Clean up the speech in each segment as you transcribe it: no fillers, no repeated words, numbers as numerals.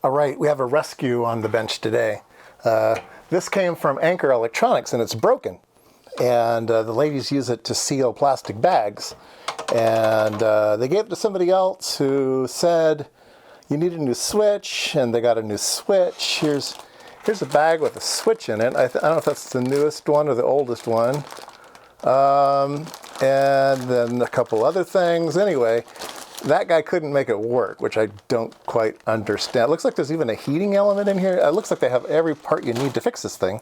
All right, we have a rescue on the bench today. This came from Anchor Electronics and it's broken. And the ladies use it to seal plastic bags. And they gave it to somebody else who said, you need a new switch, and they got a new switch. Here's a bag with a switch in it. I don't know if that's the newest one or the oldest one. And then a couple other things. Anyway, that guy couldn't make it work, which I don't quite understand. It looks like there's even a heating element in here. It looks like they have every part you need to fix this thing.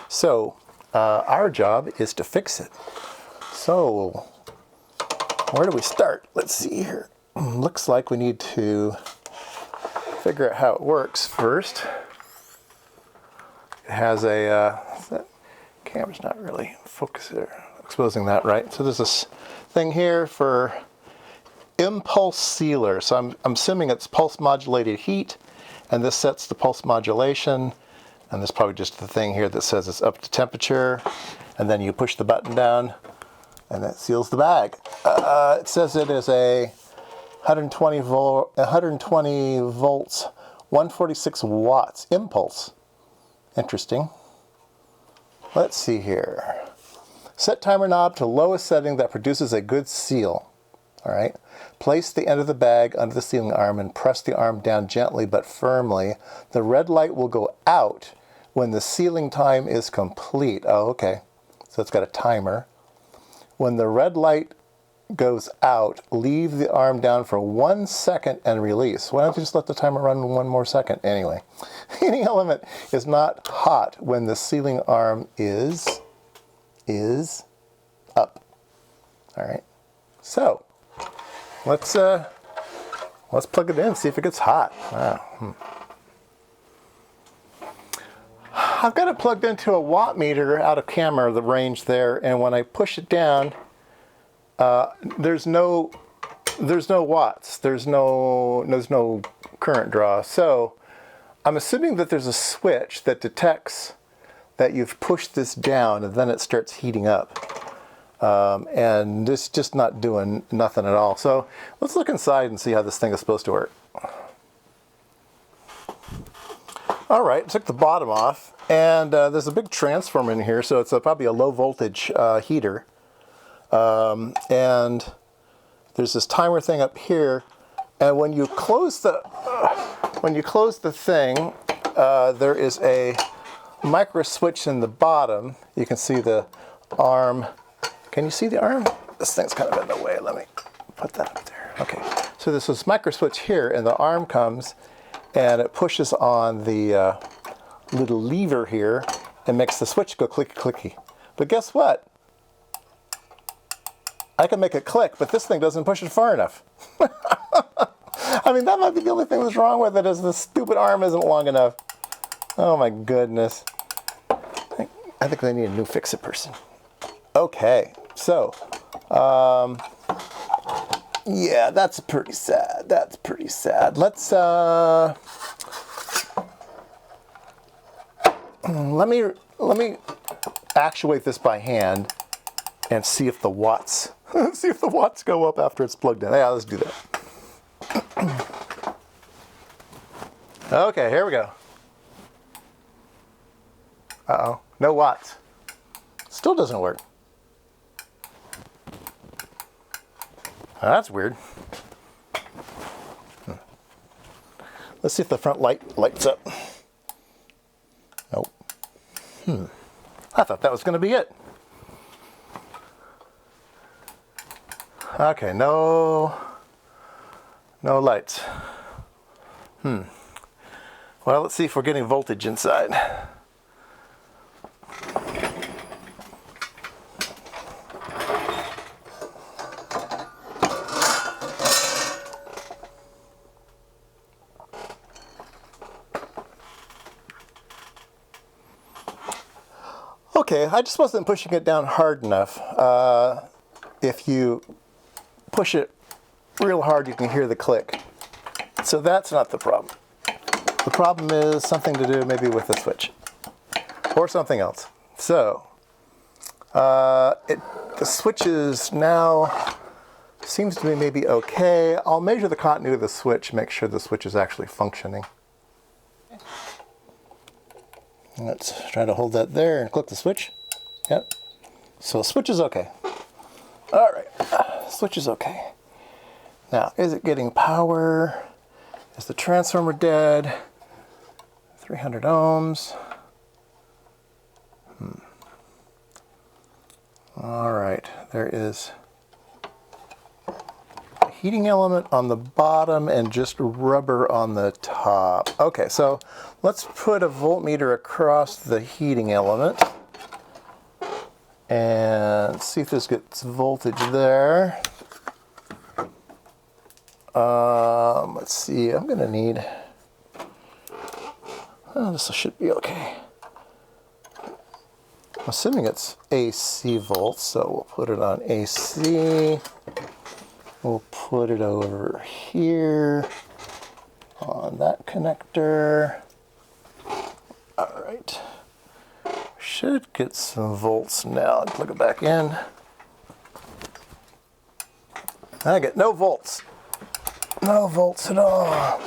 So our job is to fix it. So where do we start? Let's see here. Looks like we need to figure out how it works first. It has a, that camera's not really exposing that right. So there's this thing here for impulse sealer. So I'm assuming it's pulse modulated heat, and this sets the pulse modulation. And there's probably just the thing here that says it's up to temperature. And then you push the button down and that seals the bag. It says it is a 120 volts, 146 watts impulse. Interesting. Let's see here. Set timer knob to lowest setting that produces a good seal. All right. Place the end of the bag under the sealing arm and press the arm down gently but firmly. The red light will go out when the sealing time is complete. Oh, okay. So it's got a timer. When the red light goes out, leave the arm down for 1 second and release. Why don't you just let the timer run 1 more second? Anyway, heating element is not hot when the sealing arm is up. All right. So let's plug it in, see if it gets hot. Wow. I've got it plugged into a watt meter out of camera, the range there, and when I push it down, there's no watts, there's no current draw. So I'm assuming that there's a switch that detects that you've pushed this down, and then it starts heating up. And it's just not doing nothing at all. So let's look inside and see how this thing is supposed to work. All right, took the bottom off, and there's a big transformer in here, so it's probably a low voltage heater. And there's this timer thing up here, and when you close the thing, there is a micro switch in the bottom. You can see the arm. Can you see the arm? This thing's kind of in the way. Let me put that up there. Okay. So there's this micro switch here, and the arm comes, and it pushes on the little lever here and makes the switch go clicky clicky. But guess what? I can make it click, but this thing doesn't push it far enough. I mean, that might be the only thing that's wrong with it, is the stupid arm isn't long enough. Oh my goodness. I think they need a new fix-it person. Okay, so, yeah, that's pretty sad. That's pretty sad. Let's, let me actuate this by hand and see if the watts, go up after it's plugged in. Yeah, let's do that. Okay, here we go. Uh-oh, no watts. Still doesn't work. Oh, that's weird. Let's see if the front light lights up. Nope. I thought that was going to be it. Okay, no lights. Well, let's see if we're getting voltage inside. Okay, I just wasn't pushing it down hard enough. If you push it real hard, you can hear the click. So that's not the problem. The problem is something to do maybe with the switch or something else. So the switch is now, seems to be maybe okay. I'll measure the continuity of the switch, make sure the switch is actually functioning. Let's try to hold that there and click the switch. Yep. So switch is okay. All right, switch is okay. Now, is it getting power? Is the transformer dead? 300 ohms. All right, there is a heating element on the bottom and just rubber on the top. Okay, so let's put a voltmeter across the heating element and see if this gets voltage there. Let's see, I'm gonna need, oh, this should be okay. I'm assuming it's AC volts, so we'll put it on AC. We'll put it over here on that connector. All right. Should get some volts now. Plug it back in. I get no volts. No volts at all.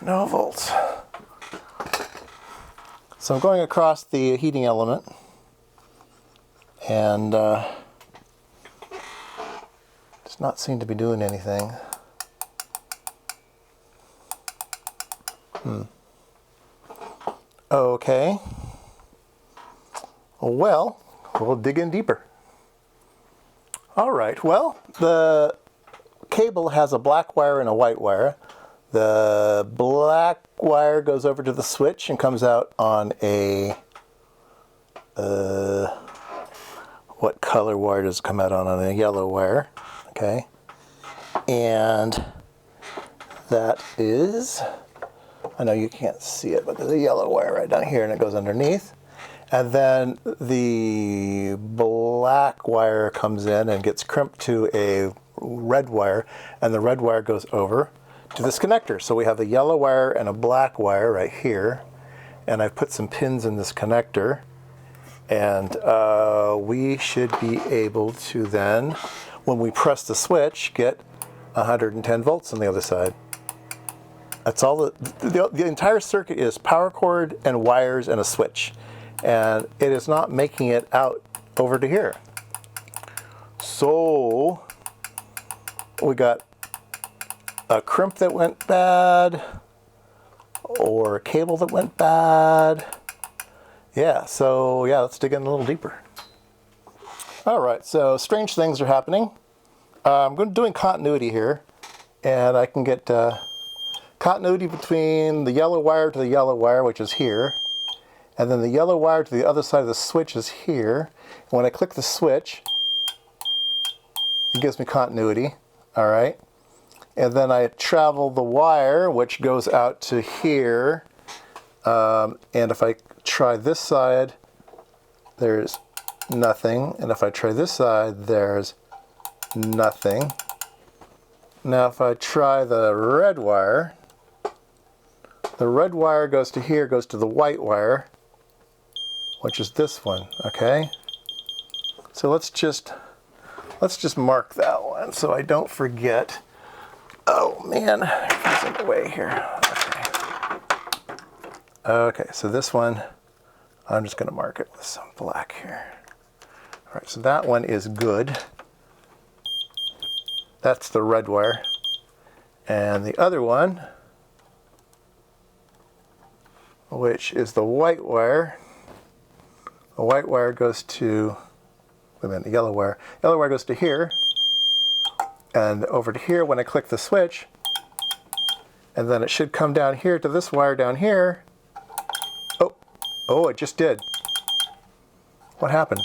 No volts. So I'm going across the heating element, and does not seem to be doing anything. Okay. Well, we'll dig in deeper. All right, well, the cable has a black wire and a white wire. The black wire goes over to the switch and comes out on a, what color wire does it come out on? On a yellow wire, okay? And that is, I know you can't see it, but there's a yellow wire right down here and it goes underneath. And then the black wire comes in and gets crimped to a red wire, and the red wire goes over to this connector. So we have a yellow wire and a black wire right here, and I've put some pins in this connector, and we should be able to then, when we press the switch, get 110 volts on the other side. That's all. The entire circuit is power cord and wires and a switch, and it is not making it out over to here. So we got a crimp that went bad, or a cable that went bad. Yeah, so yeah, let's dig in a little deeper. All right, so strange things are happening. I'm doing continuity here, and I can get continuity between the yellow wire to the yellow wire, which is here, and then the yellow wire to the other side of the switch is here. And when I click the switch, it gives me continuity, all right? And then I travel the wire, which goes out to here. And if I try this side, there's nothing. And if I try this side, there's nothing. Now if I try the red wire goes to here, goes to the white wire, which is this one, okay? So let's just mark that one so I don't forget. Oh man, it's in the way here. Okay. Okay, so this one, I'm just gonna mark it with some black here. All right, so that one is good. That's the red wire. And the other one, which is the white wire, the white wire goes to, wait a minute, the yellow wire goes to here, and over to here when I click the switch, and then it should come down here to this wire down here. Oh, it just did. What happened?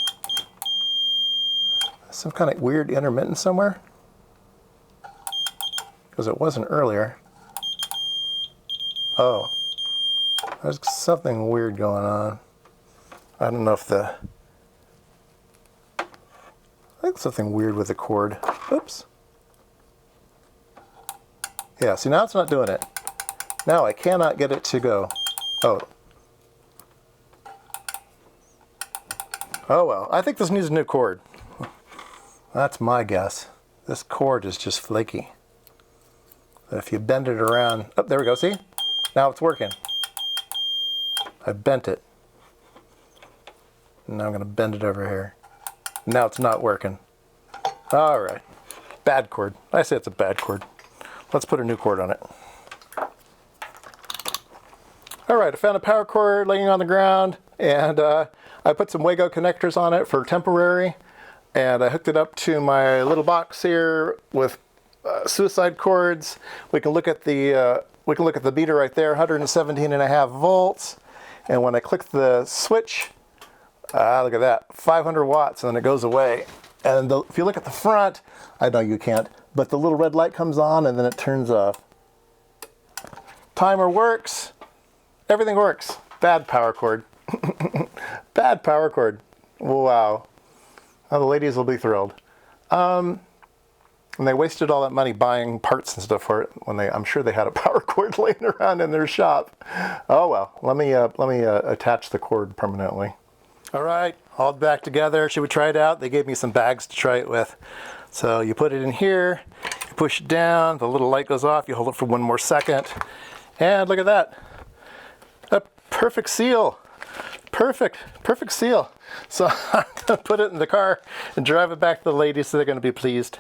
Some kind of weird intermittent somewhere? Because it wasn't earlier. Oh, there's something weird going on. I don't know if I think something weird with the cord. Oops. Yeah, see, now it's not doing it. Now I cannot get it to go. Oh. Oh well, I think this needs a new cord. That's my guess. This cord is just flaky. But if you bend it around, oh, there we go, see? Now it's working. I bent it. Now I'm going to bend it over here. Now it's not working. All right. Bad cord. I say it's a bad cord. Let's put a new cord on it. All right, I found a power cord laying on the ground, and I put some Wago connectors on it for temporary, and I hooked it up to my little box here with suicide cords. We can look at the meter right there, 117.5 volts, and when I click the switch, look at that, 500 watts, and then it goes away. And if you look at the front, I know you can't, but the little red light comes on and then it turns off. Timer works. Everything works. Bad power cord. Bad power cord. Wow. Well, the ladies will be thrilled. And they wasted all that money buying parts and stuff for it when I'm sure they had a power cord laying around in their shop. Oh well, let me attach the cord permanently. All right, all back together. Should we try it out? They gave me some bags to try it with. So you put it in here, you push it down, the little light goes off, you hold it for 1 more second, and look at that. A perfect seal. Perfect seal. So I'm gonna put it in the car and drive it back to the ladies so they're gonna be pleased.